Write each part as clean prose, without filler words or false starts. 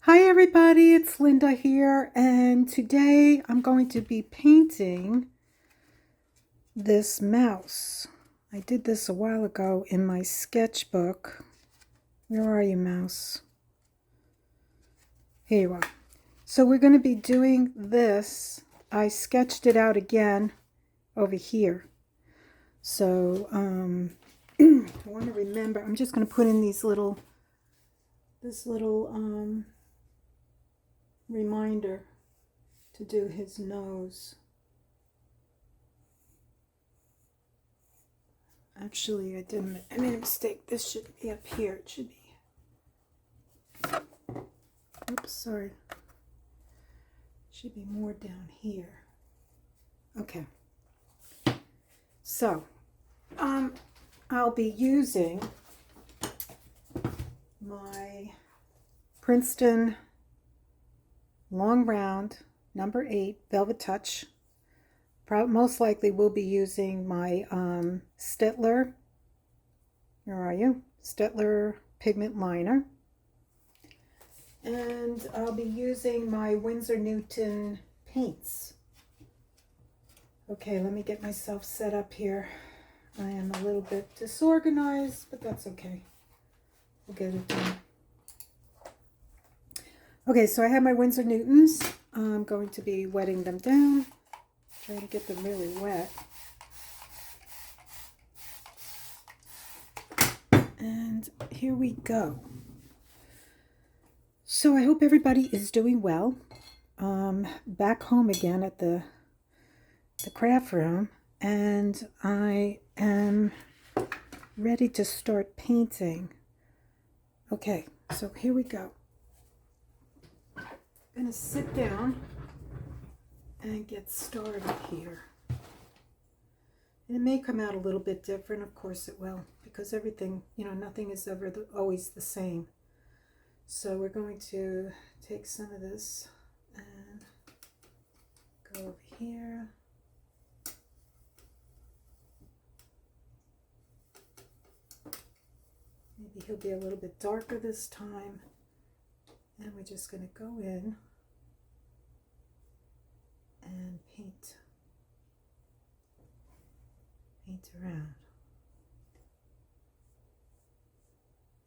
Hi everybody, it's Linda here, and today I'm going to be painting this mouse. I did this a while ago in my sketchbook. Where are you, mouse? Here you are. So we're going to be doing this. I sketched it out again over here. So I want to remember, I'm just going to put in this little reminder to do his nose. Actually, I made a mistake. This should be up here. It should be. Oops, sorry. It should be more down here. Okay. So, I'll be using my Princeton Long Round number 8 Velvetouch. Most likely we'll be using my Staedtler, where are you? Staedtler pigment liner. And I'll be using my Winsor Newton paints. Okay, let me get myself set up here. I am a little bit disorganized, but that's okay. We'll get it done. Okay, so I have my Winsor Newtons. I'm going to be wetting them down. Trying to get them really wet. And here we go. So I hope everybody is doing well. Back home again at the craft room, and I am ready to start painting. Okay, so here we go. I'm gonna sit down and get started here. And it may come out a little bit different, of course it will, because everything, nothing is ever always the same. So we're going to take some of this and go over here. Maybe he'll be a little bit darker this time. And we're just going to go in and paint around.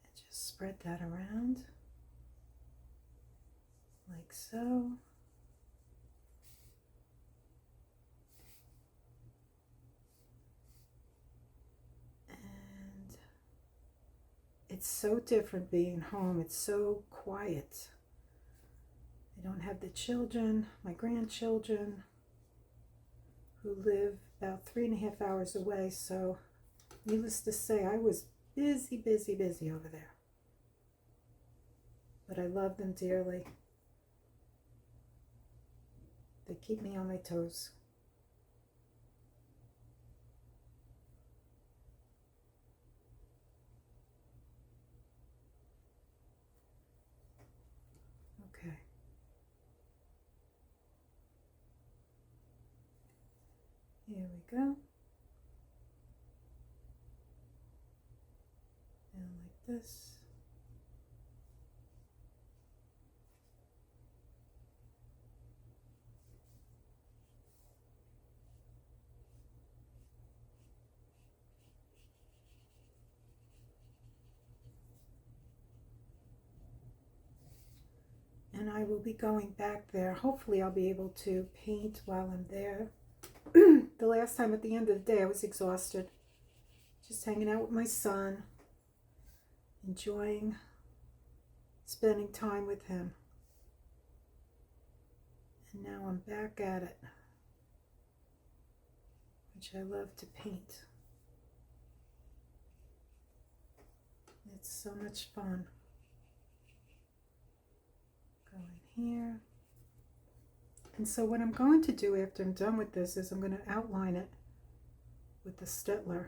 And just spread that around like so. And it's so different being home. It's so quiet. I don't have the children, my grandchildren, who live about 3.5 hours away, so needless to say, I was busy over there. But I love them dearly. They keep me on my toes. Okay. Here we go. And like this. And I will be going back there. Hopefully I'll be able to paint while I'm there. The last time at the end of the day I was exhausted. Just hanging out with my son. Enjoying spending time with him. And now I'm back at it. Which I love to paint. It's so much fun. Going here. And so what I'm going to do after I'm done with this is I'm going to outline it with the Staedtler.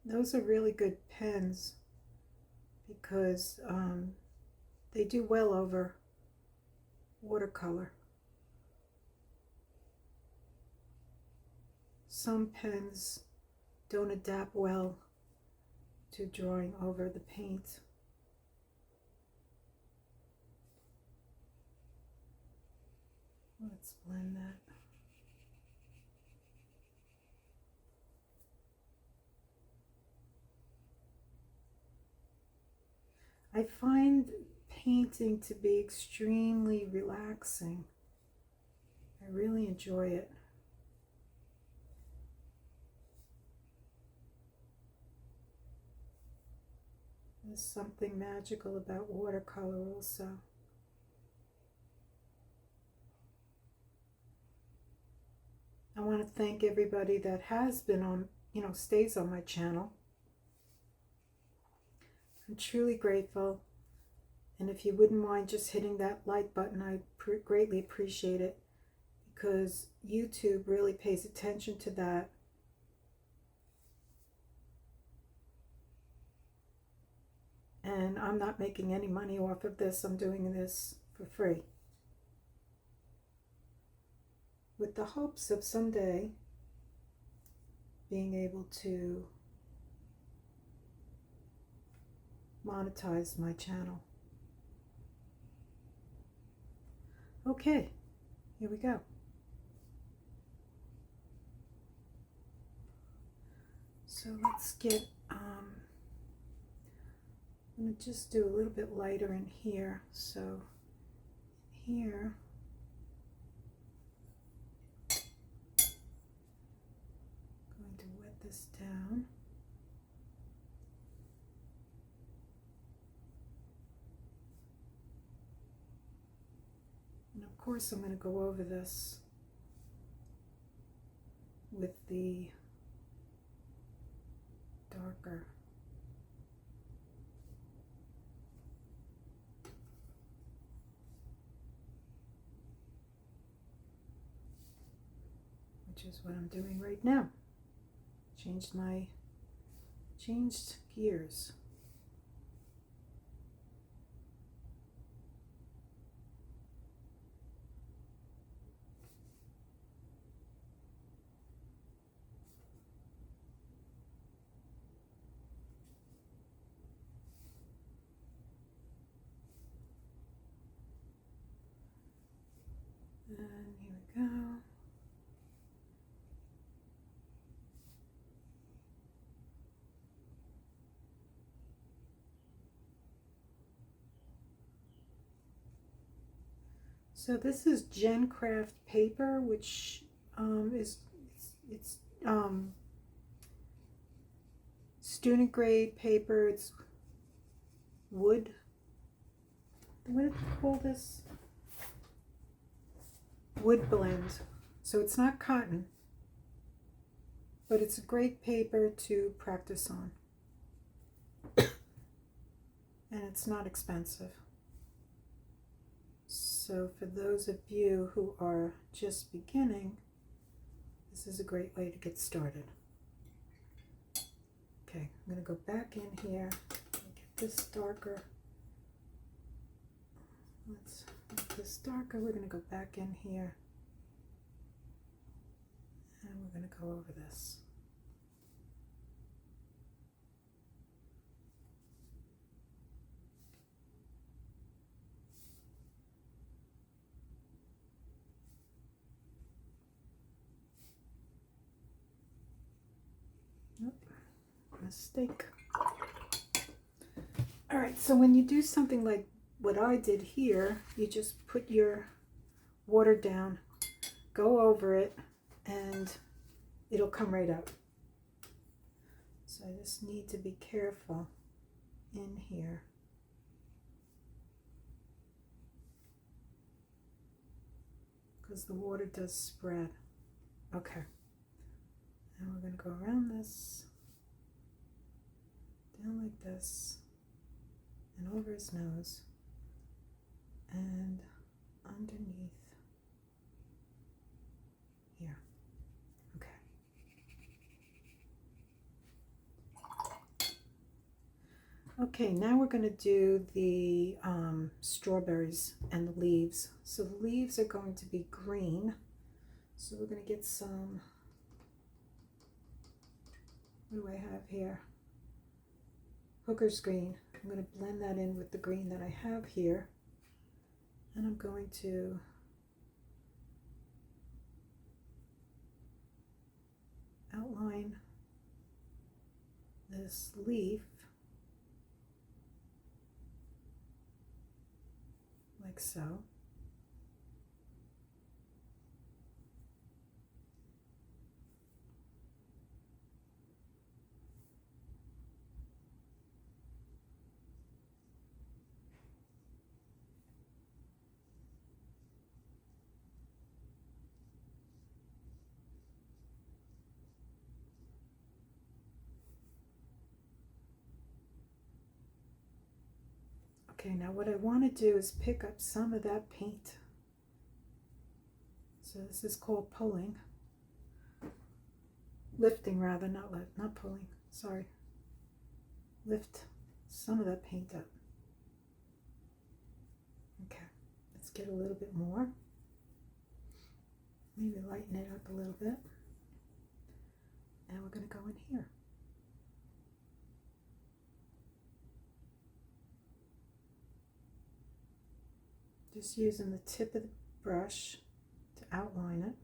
Those are really good pens because they do well over watercolor. Some pens don't adapt well to drawing over the paint. Let's blend that. I find painting to be extremely relaxing. I really enjoy it. There's something magical about watercolor also. I want to thank everybody that has been on, stays on my channel. I'm truly grateful. And if you wouldn't mind just hitting that like button, I greatly appreciate it, because YouTube really pays attention to that. And I'm not making any money off of this. I'm doing this for free, with the hopes of someday being able to monetize my channel. Okay, here we go. So let's get, I'm going to just do a little bit lighter in here. So here, I'm going to wet this down. And of course I'm going to go over this with the darker. Which is what I'm doing right now. Changed gears. And here we go. So this is Gen Craft paper, which is student grade paper. It's wood. What do they call this? Wood blend. So it's not cotton, but it's a great paper to practice on. And it's not expensive. So for those of you who are just beginning, this is a great way to get started. Okay, I'm going to go back in here and get this darker. Let's make this darker. We're going to go back in here and we're going to go over this. Mistake. All right, so when you do something like what I did here, you just put your water down, go over it, and it'll come right out. So I just need to be careful in here. Because the water does spread. Okay. And we're going to go around this, down like this, and over his nose, and underneath here. Okay. Okay, now we're going to do the strawberries and the leaves. So the leaves are going to be green. So we're going to get some, what do I have here? Hooker's green. I'm going to blend that in with the green that I have here. And I'm going to outline this leaf like so. Okay, now what I want to do is pick up some of that paint. So this is called pulling. Lifting rather, not pulling, sorry. Lift some of that paint up. Okay, let's get a little bit more. Maybe lighten it up a little bit. And we're going to go in here. Just using the tip of the brush to outline it.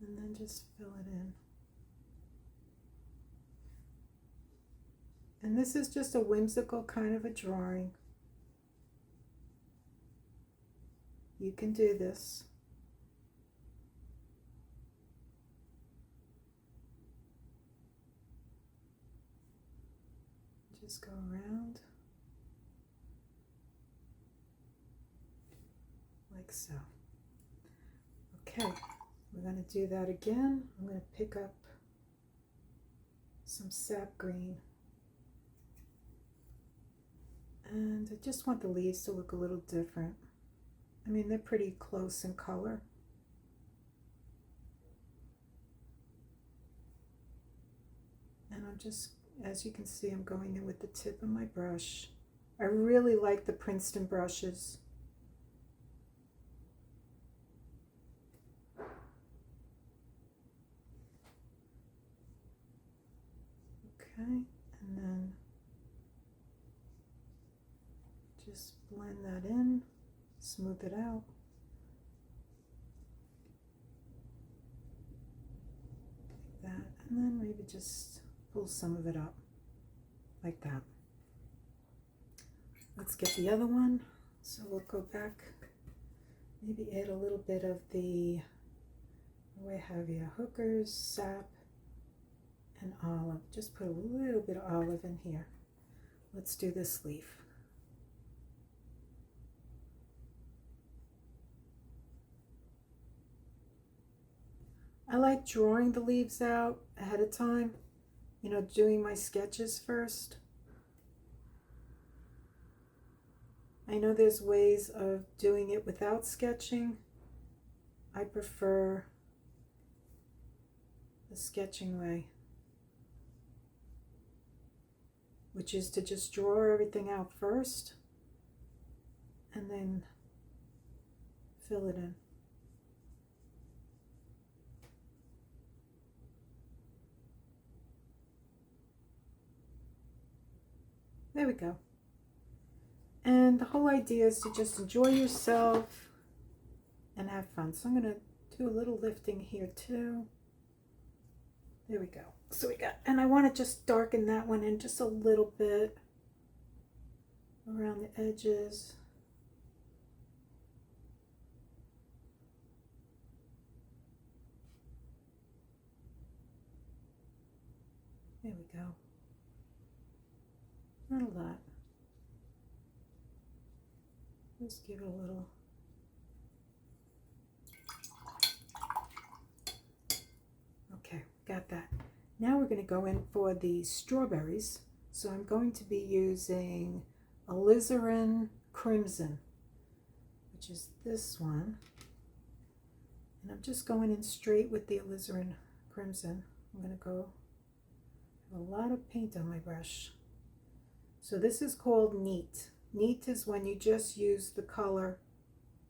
And then just fill it in. And this is just a whimsical kind of a drawing. You can do this. Just go around like so. Okay, we're going to do that again. I'm going to pick up some sap green. And I just want the leaves to look a little different. I mean, they're pretty close in color. And I'm just, as you can see, I'm going in with the tip of my brush. I really like the Princeton brushes. Okay, and then just blend that in, smooth it out. Like that, and then maybe just pull some of it up like that. Let's get the other one. So we'll go back, maybe add a little bit of the, what do I have here? Hookers, sap, and olive. Just put a little bit of olive in here. Let's do this leaf. I like drawing the leaves out ahead of time, you know, doing my sketches first. I know there's ways of doing it without sketching. I prefer the sketching way, which is to just draw everything out first and then fill it in. There we go. And the whole idea is to just enjoy yourself and have fun. So I'm going to do a little lifting here too. There we go. So we got, and I want to just darken that one in just a little bit around the edges. There we go. Not a lot. Just give it a little. Okay, got that. Now we're going to go in for the strawberries. So I'm going to be using alizarin crimson, which is this one. And I'm just going in straight with the alizarin crimson. I'm going to go a lot of paint on my brush. So this is called neat. Neat is when you just use the color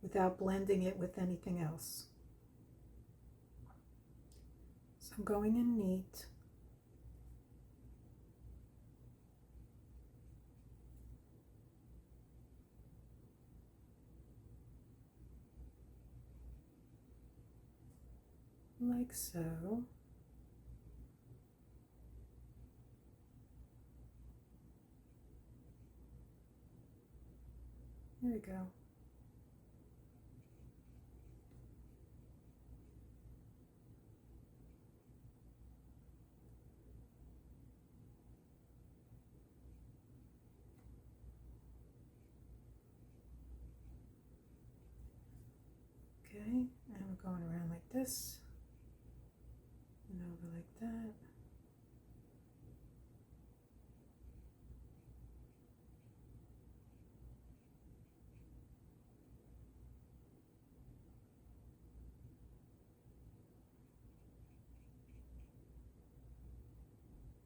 without blending it with anything else. I'm going in neat. Like so. There we go. Okay, and we're going around like this and over like that.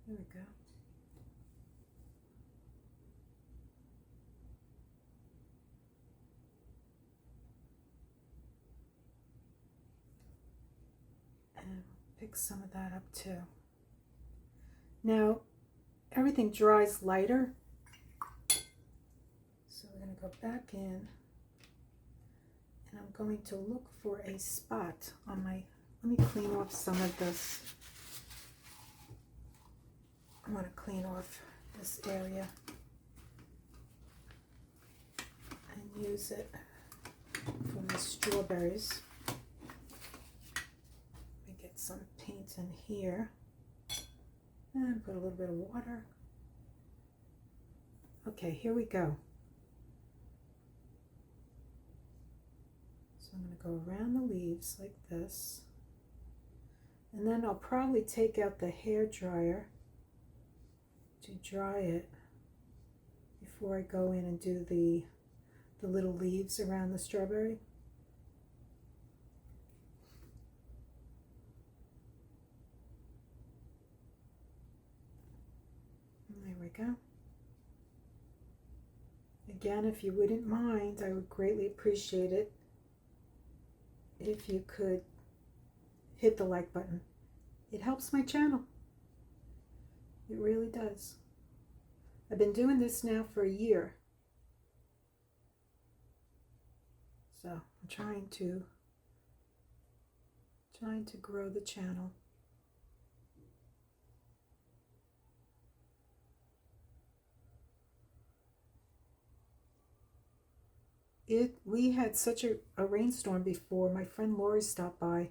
There we go. And pick some of that up too. Now, everything dries lighter, so we're going to go back in, and I'm going to look for a spot on my, let me clean off some of this. I want to clean off this area and use it for my strawberries. Let me get some paint in here and put a little bit of water. Okay, here we go. So I'm going to go around the leaves like this, and then I'll probably take out the hair dryer to dry it before I go in and do the little leaves around the strawberry. And there we go. Again, if you wouldn't mind, I would greatly appreciate it if you could hit the like button. It helps my channel. It really does. I've been doing this now for a year. So I'm trying to grow the channel. We had such a rainstorm before. My friend Lori stopped by,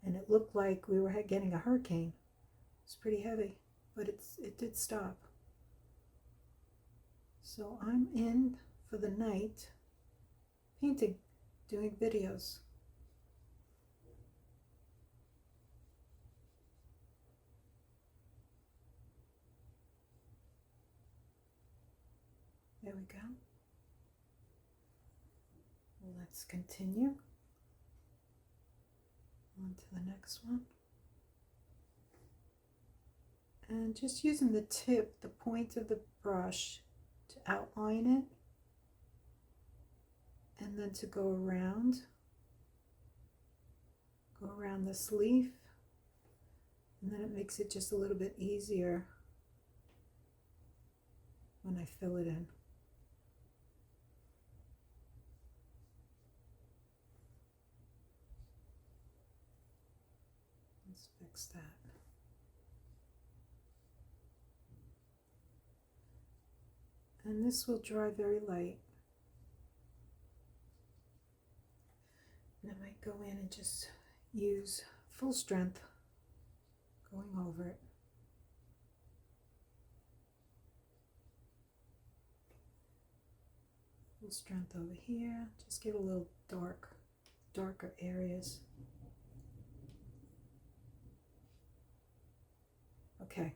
and it looked like we were getting a hurricane. It's pretty heavy, but it did stop. So I'm in for the night painting, doing videos. There we go. Let's continue on to the next one. And just using the tip, the point of the brush to outline it, and then to go around this leaf, and then it makes it just a little bit easier when I fill it in. Let's fix that. And this will dry very light. And I might go in and just use full strength going over it. Full strength over here. Just give a little darker areas. Okay,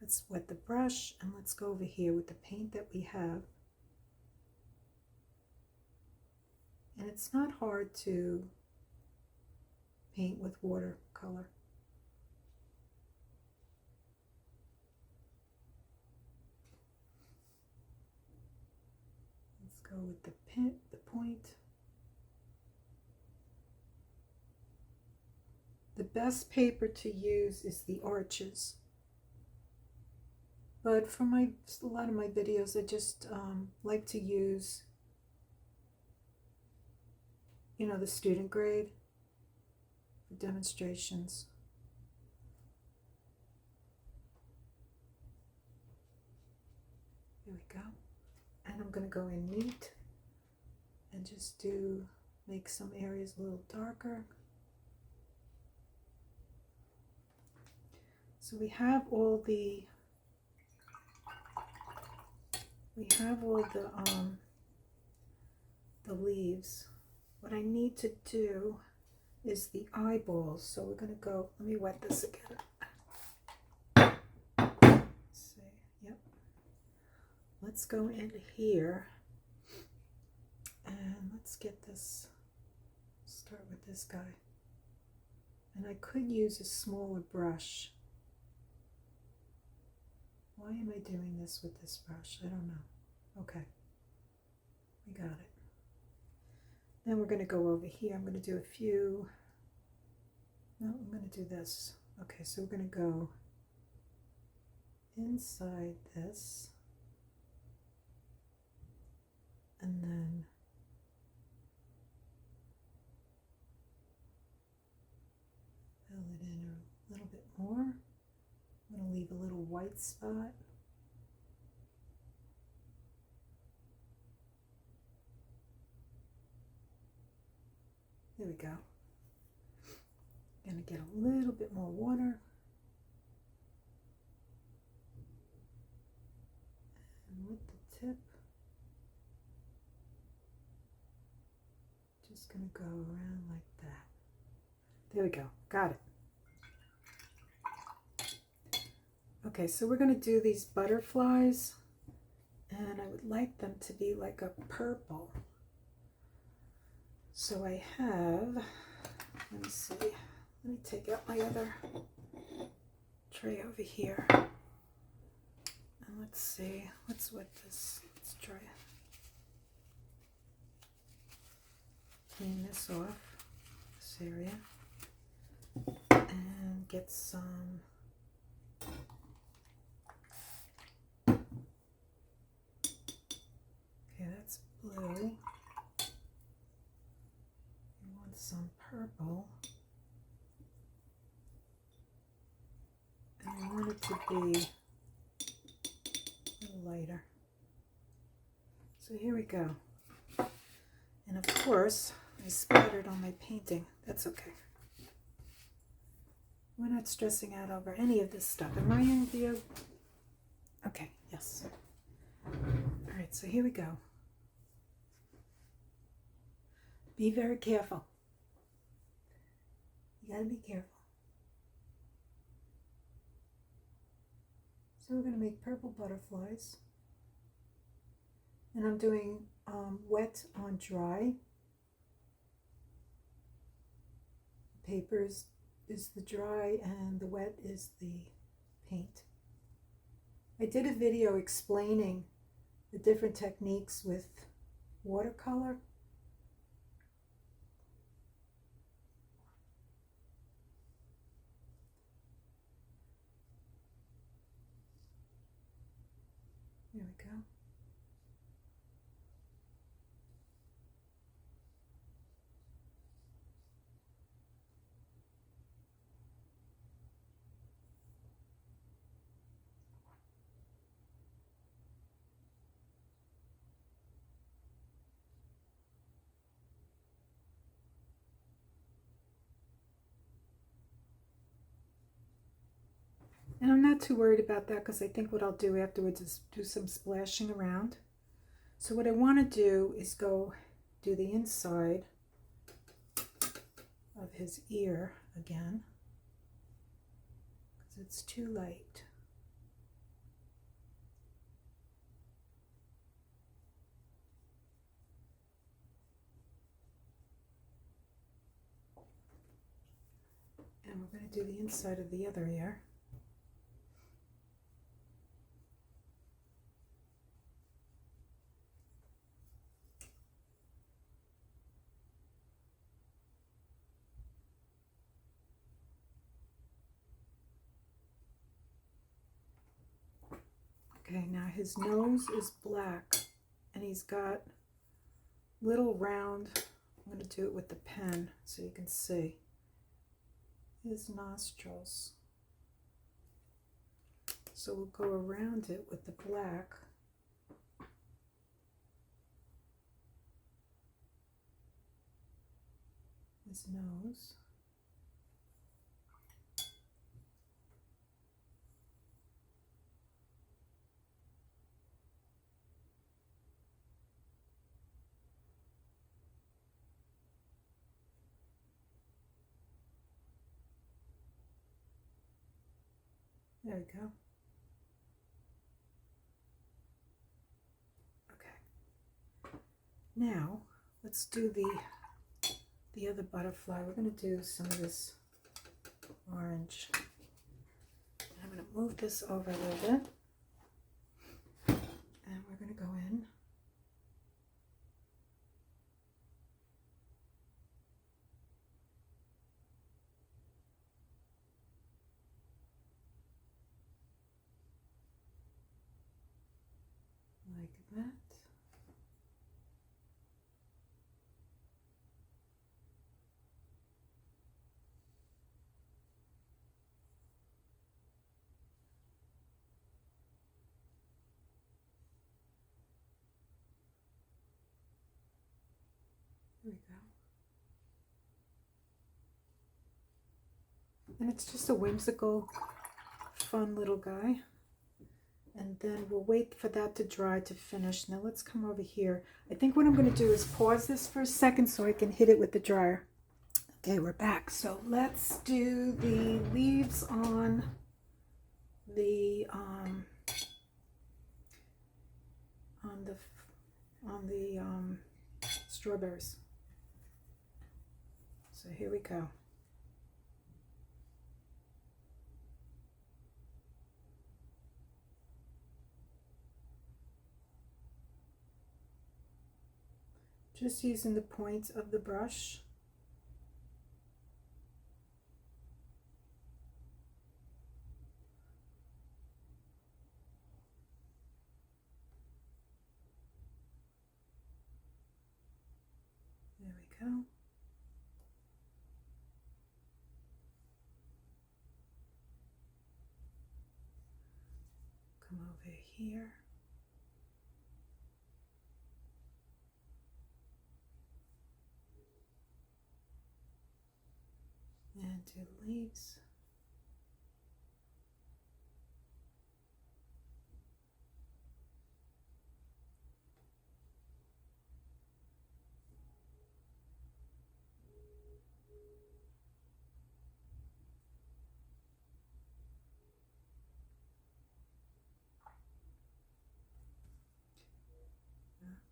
let's wet the brush and let's go over here with the paint that we have. And it's not hard to paint with watercolor. Let's go with the point. the best paper to use is the Arches. But for a lot of my videos, I just like to use, the student grade for demonstrations. There we go. And I'm going to go in neat and just make some areas a little darker. So we have all the leaves. What I need to do is the eyeballs. So we're going to go, let me wet this again. See, yep. Let's go into here and let's get this, start with this guy. And I could use a smaller brush. Why am I doing this with this brush? I don't know. Okay, we got it. Then we're going to go over here. I'm going to do a few. No, I'm going to do this. Okay, so we're going to go inside this. And then fill it in a little bit more. I'm going to leave a little white spot. There we go. Going to get a little bit more water. And with the tip, just going to go around like that. There we go. Got it. Okay, so we're going to do these butterflies, and I would like them to be like a purple. So I have, let me see, let me take out my other tray over here. And let's see, let's wet this, let's try it. Clean this off, this area, and get some that's blue. You want some purple. And I want it to be a little lighter. So here we go. And of course, I splattered on my painting. That's okay. We're not stressing out over any of this stuff. Am I in view? Okay, yes. All right, so here we go. Be very careful. You gotta be careful. So we're gonna make purple butterflies. And I'm doing wet on dry. Paper is the dry and the wet is the paint. I did a video explaining the different techniques with watercolor. There we go. And I'm not too worried about that because I think what I'll do afterwards is do some splashing around. So what I want to do is go do the inside of his ear again because it's too light. And we're going to do the inside of the other ear. Okay, now his nose is black and he's got little round, I'm going to do it with the pen so you can see his nostrils. So we'll go around it with the black. His nose. There we go. Okay. Now let's do the other butterfly. We're going to do some of this orange. I'm going to move this over a little bit. And we're going to go in. Like that. There we go. And it's just a whimsical, fun little guy. And then we'll wait for that to dry to finish. Now let's come over here. I think what I'm going to do is pause this for a second so I can hit it with the dryer. Okay, we're back. So let's do the leaves on the strawberries. So here we go. Just using the point of the brush. There we go. Come over here. And do leaves.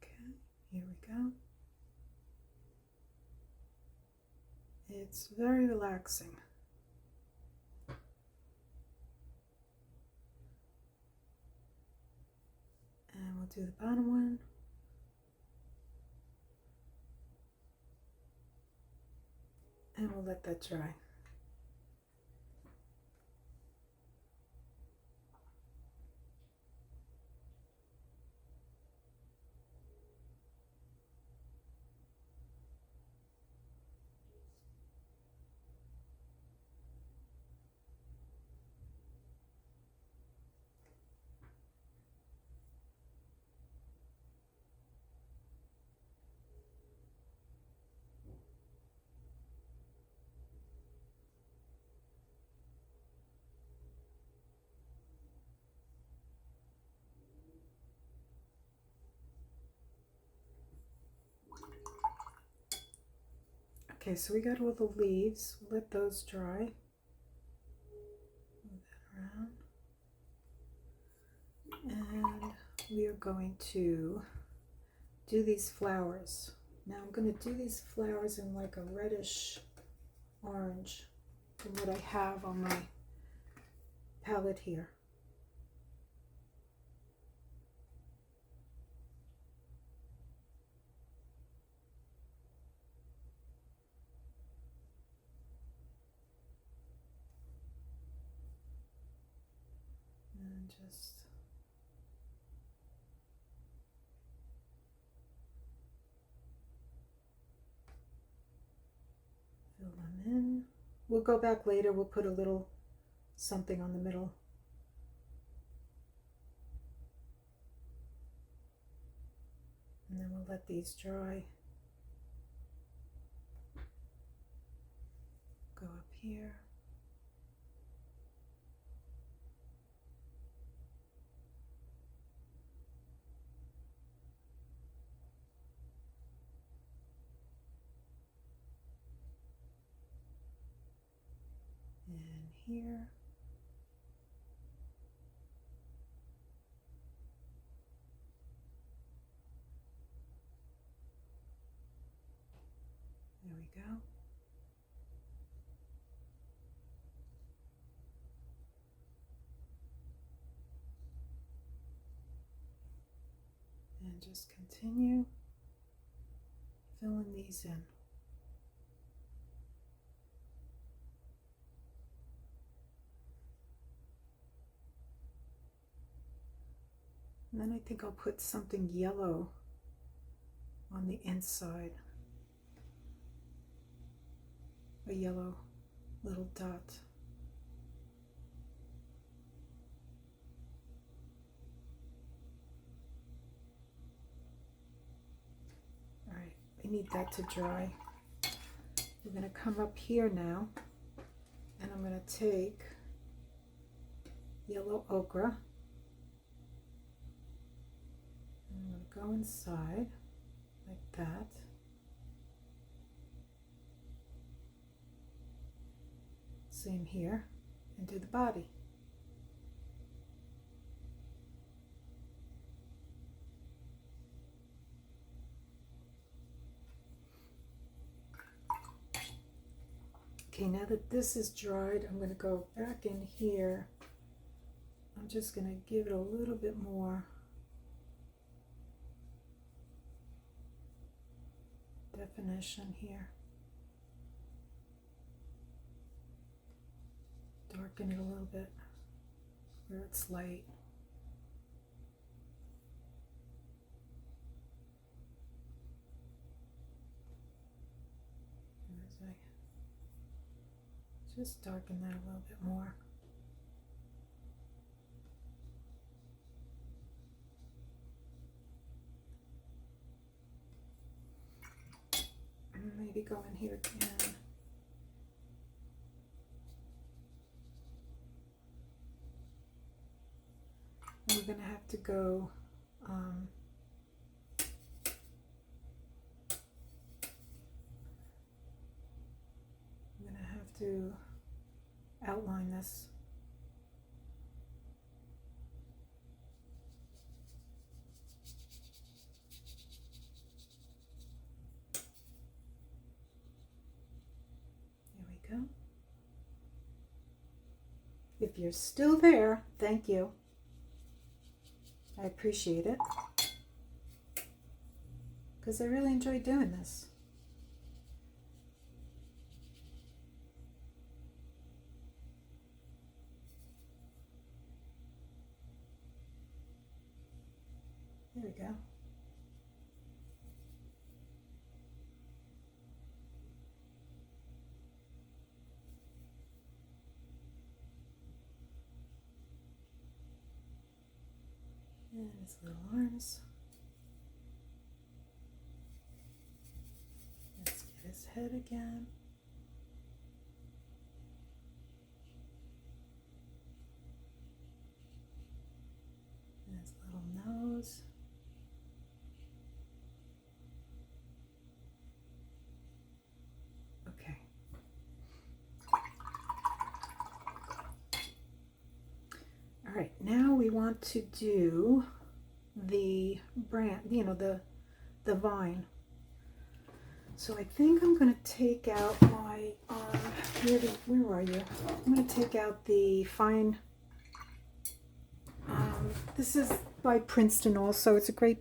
Okay, here we go. It's very relaxing. And we'll do the bottom one. And we'll let that dry. Okay, so we got all the leaves. We'll let those dry. Move that around. And we are going to do these flowers. Now I'm going to do these flowers in like a reddish orange from what I have on my palette here. And just We'll go back later. We'll put a little something on the middle. And then we'll let these dry. Go up here. And here. There we go. And just continue filling these in. And then I think I'll put something yellow on the inside. A yellow little dot. All right, I need that to dry. We're going to come up here now, and I'm going to take yellow ochre. I'm going to go inside like that. Same here, and do the body. Okay, now that this is dried, I'm going to go back in here. I'm just going to give it a little bit more definition here. Darken it a little bit where it's light. As I just darken that a little bit more. And maybe go in here again. And we're going to have to go I'm going to have to outline this. There we go. If you're still there, thank you. I appreciate it, because I really enjoy doing this. There we go. And his little arms. Let's get his head again. And his little nose. Okay. All right, now we want to do the brand, the vine. So I think I'm going to take out my, where are you? I'm going to take out the fine, this is by Princeton also. It's a great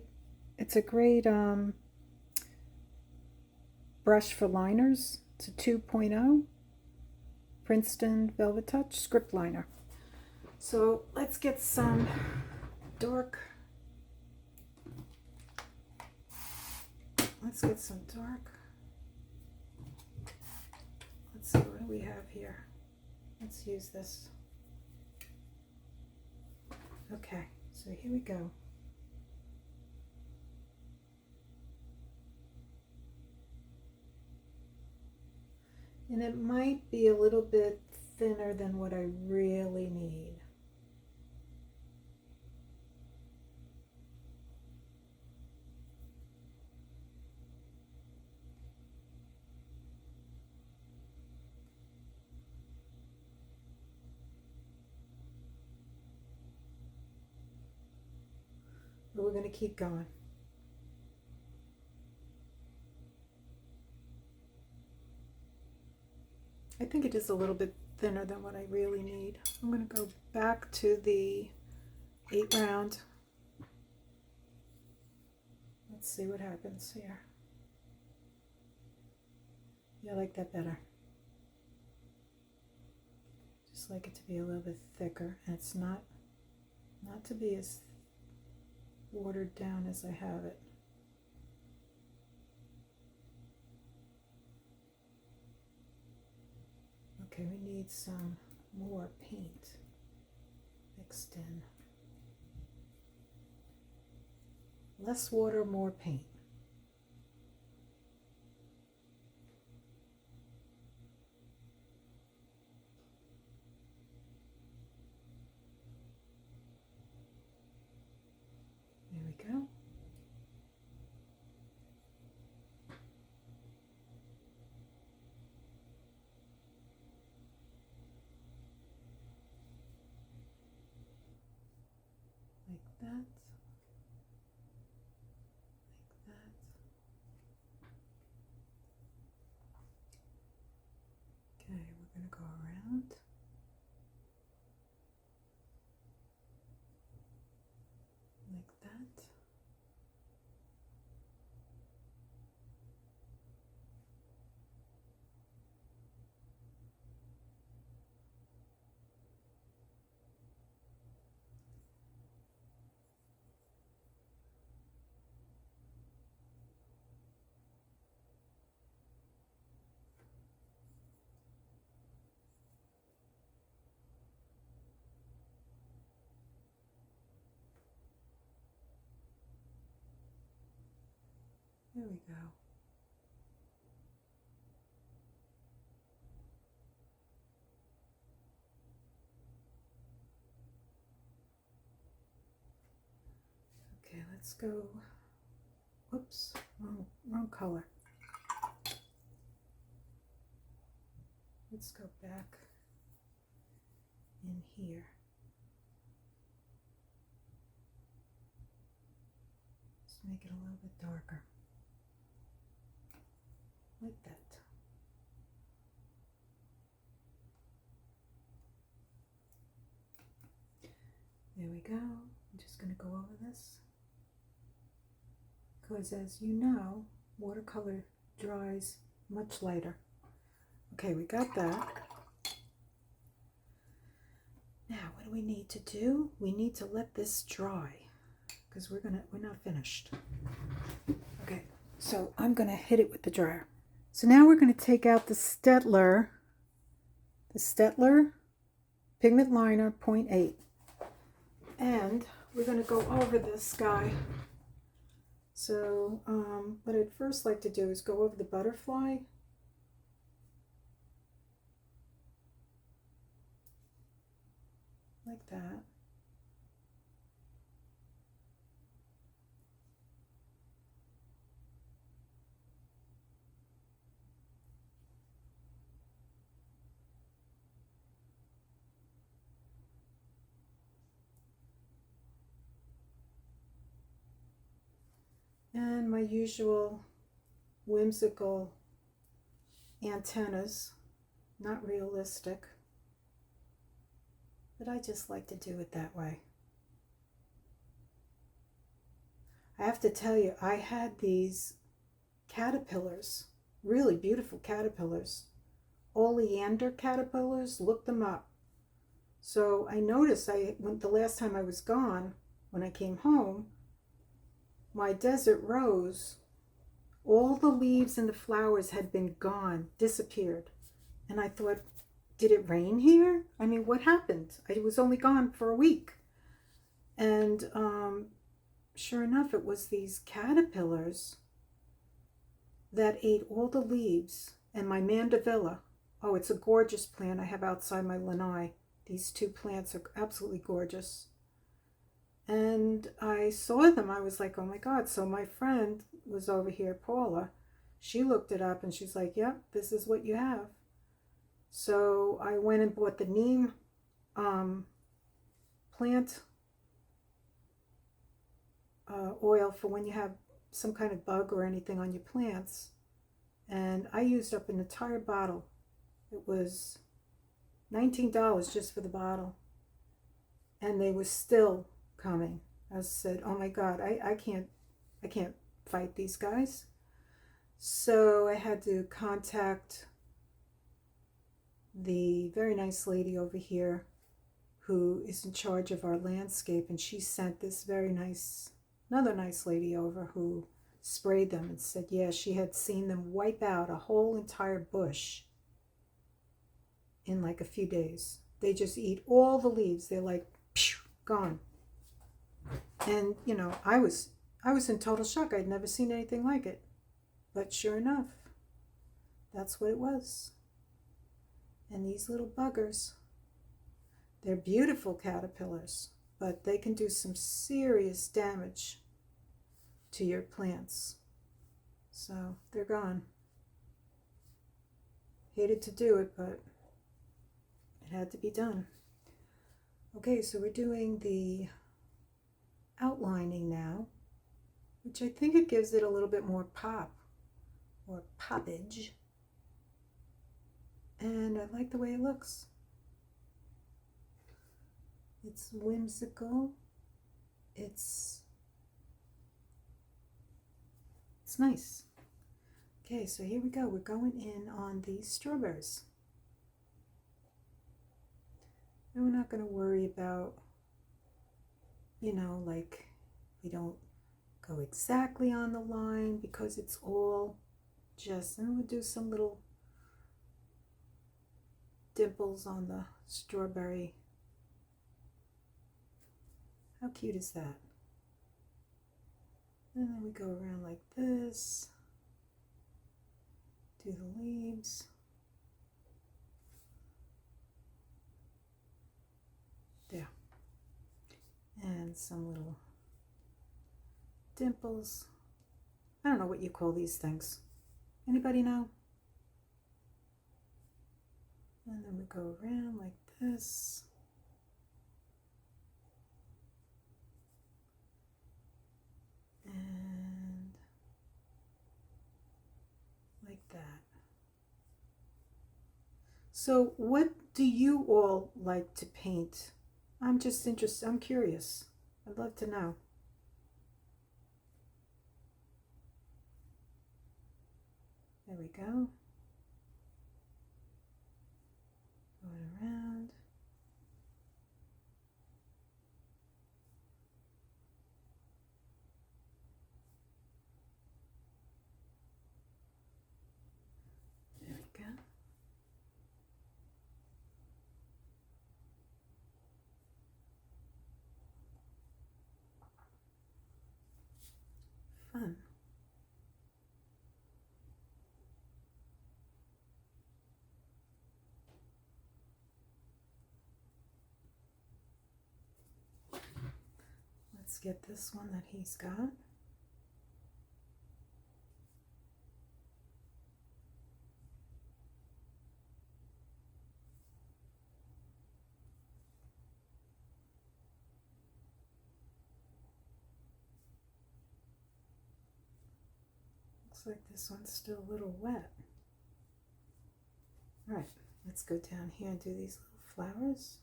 brush for liners. It's a 2.0 Princeton Velvetouch script liner. So let's get some dark. Let's see what do we have here? Let's use this. Okay, so here we go. And it might be a little bit thinner than what I really need. But we're going to keep going. I think it is a little bit thinner than what I really need. I'm going to go back to the 8 round. Let's see what happens here. Yeah, I like that better. Just like it to be a little bit thicker, and it's not to be as watered down as I have it. Okay, we need some more paint mixed in. Less water, more paint. There we go. Like that. Like that. Okay, we're going to go around. Like that. There we go. Okay, let's go. Whoops, wrong color. Let's go back in here. Let's make it a little bit darker. Like that. There we go. I'm just going to go over this. Because as you know, watercolor dries much lighter. Okay, we got that. Now, what do we need to do? We need to let this dry because we're not finished. Okay, so I'm gonna hit it with the dryer. So now we're gonna take out the Staedtler pigment liner 0.8, and we're gonna go over this guy. So what I'd first like to do is go over the butterfly. Like that. And my usual whimsical antennas, not realistic, but I just like to do it that way. I have to tell you, I had these caterpillars, really beautiful caterpillars, oleander caterpillars, look them up. So I noticed the last time I was gone, when I came home, my desert rose, all the leaves and the flowers had been gone, disappeared. And I thought, did it rain here? I mean, what happened? I was only gone for a week. And sure enough, it was these caterpillars that ate all the leaves. And my mandevilla, oh, it's a gorgeous plant I have outside my lanai. These two plants are absolutely gorgeous. And I saw them. I was like, oh my God. So my friend was over here, Paula. She looked it up and she's like, yep, this is what you have. So I went and bought the neem plant oil for when you have some kind of bug or anything on your plants. And I used up an entire bottle. It was $19 just for the bottle. And they were still coming. I said, oh my God, I can't fight these guys. So I had to contact the very nice lady over here who is in charge of our landscape, and she sent this another nice lady over who sprayed them and said, yeah, she had seen them wipe out a whole entire bush in like a few days. They just eat all the leaves. They're like, phew, gone. And I was in total shock. I'd never seen anything like it. But sure enough, that's what it was. And these little buggers, they're beautiful caterpillars, but they can do some serious damage to your plants. So they're gone. Hated to do it, but it had to be done. Okay, so we're doing the outlining now, which I think it gives it a little bit more pop or poppage. And I like the way it looks. It's whimsical. It's nice. Okay, so here we go. We're going in on these strawberries. And we're not going to worry about, like we don't go exactly on the line because it's all just, and we'll do some little dimples on the strawberry. How cute is that? And then we go around like this, do the leaves. There. And some little dimples. I don't know what you call these things. Anybody know? And then we go around like this. And like that. So what do you all like to paint? I'm just interested. I'm curious. I'd love to know. There we go. Going around. There we go. Fun. Let's get this one that he's got. Looks like this one's still a little wet. All right, let's go down here and do these little flowers.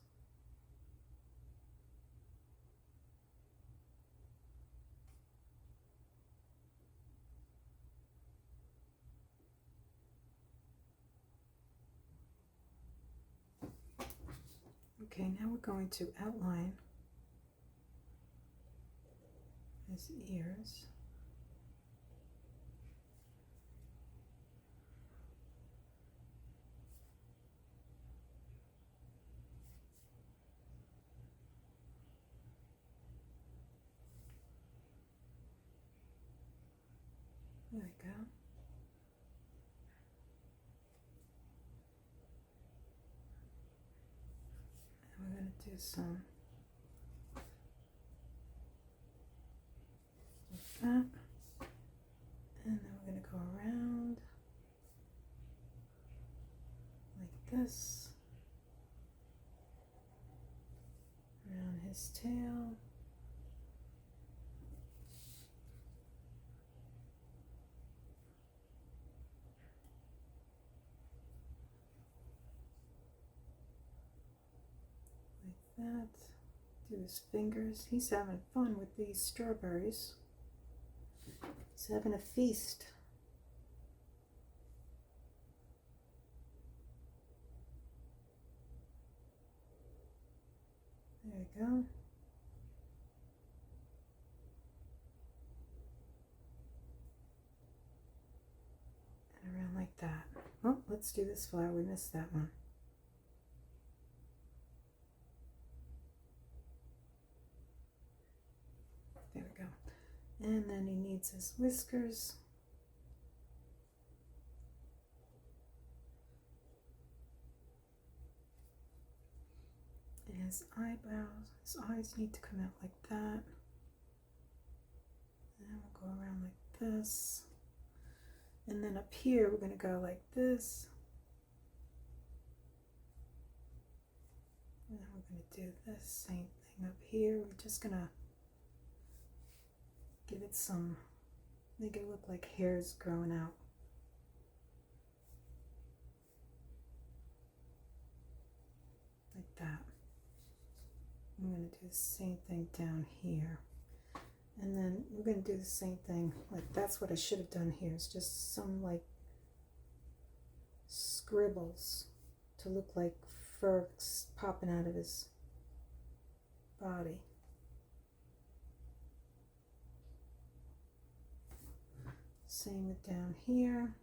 Okay, now we're going to outline his ears. do some like that. And then we're going to go around like this, around his tail. That, do his fingers. He's having fun with these strawberries. He's having a feast. There we go. And around like that. Oh, let's do this flower. We missed that one. There we go. And then he needs his whiskers. And his eyebrows. His eyes need to come out like that. And then we'll go around like this. And then up here we're going to go like this. And then we're going to do this same thing up here. We're just going to give it some, make it look like hair's growing out. Like that. I'm going to do the same thing down here. And then we're going to do the same thing, like that's what I should have done here. It's just some like scribbles to look like fur popping out of his body. Same with down here.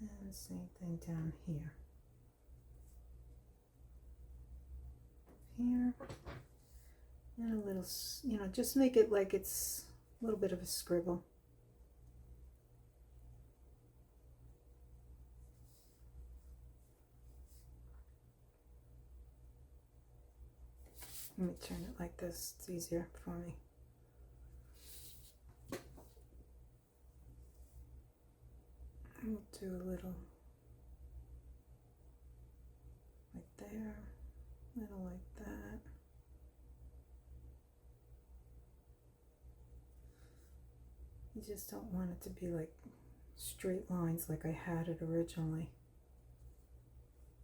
And same thing down here. Here. And a little, you know, just make it like it's a little bit of a scribble. Let me turn it like this, it's easier for me. And we'll do a little like there, a little like that. You just don't want it to be like straight lines like I had it originally.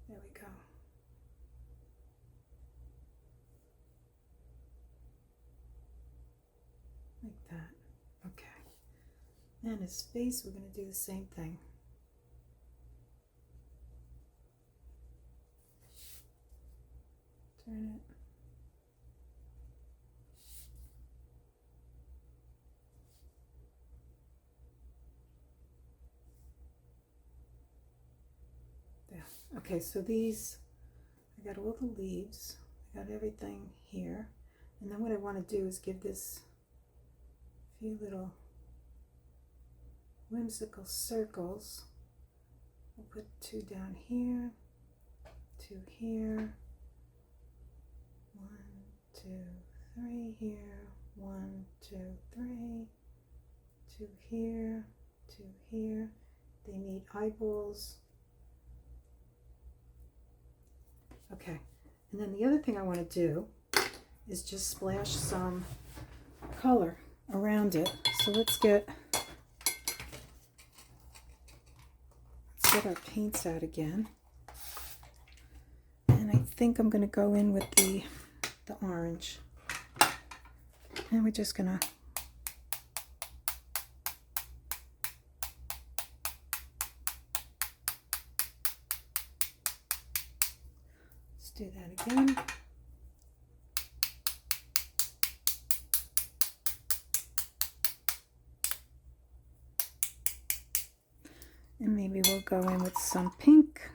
There we go. Like that. Okay. And his face, we're going to do the same thing. Turn it. There. Okay, so these, I got all the leaves. I got everything here. And then what I want to do is give this a few little whimsical circles. We'll put 2 down here, 2 here, 1, 2, 3 here, 1, 2, 3, 2 here, 2 here. They need eyeballs. Okay, and then the other thing I want to do is just splash some color around it. So let's get our paints out again. And I think I'm going to go in with the orange. And we're just going to let's do that again. And maybe we'll go in with some pink.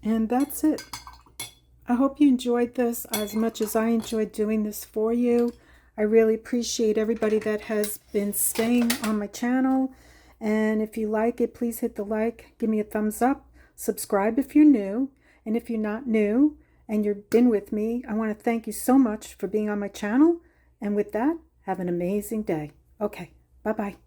And that's it. I hope you enjoyed this as much as I enjoyed doing this for you. I really appreciate everybody that has been staying on my channel. And if you like it, please hit the like, give me a thumbs up, subscribe if you're new. And if you're not new and you've been with me, I want to thank you so much for being on my channel. And with that, have an amazing day. Okay, bye-bye.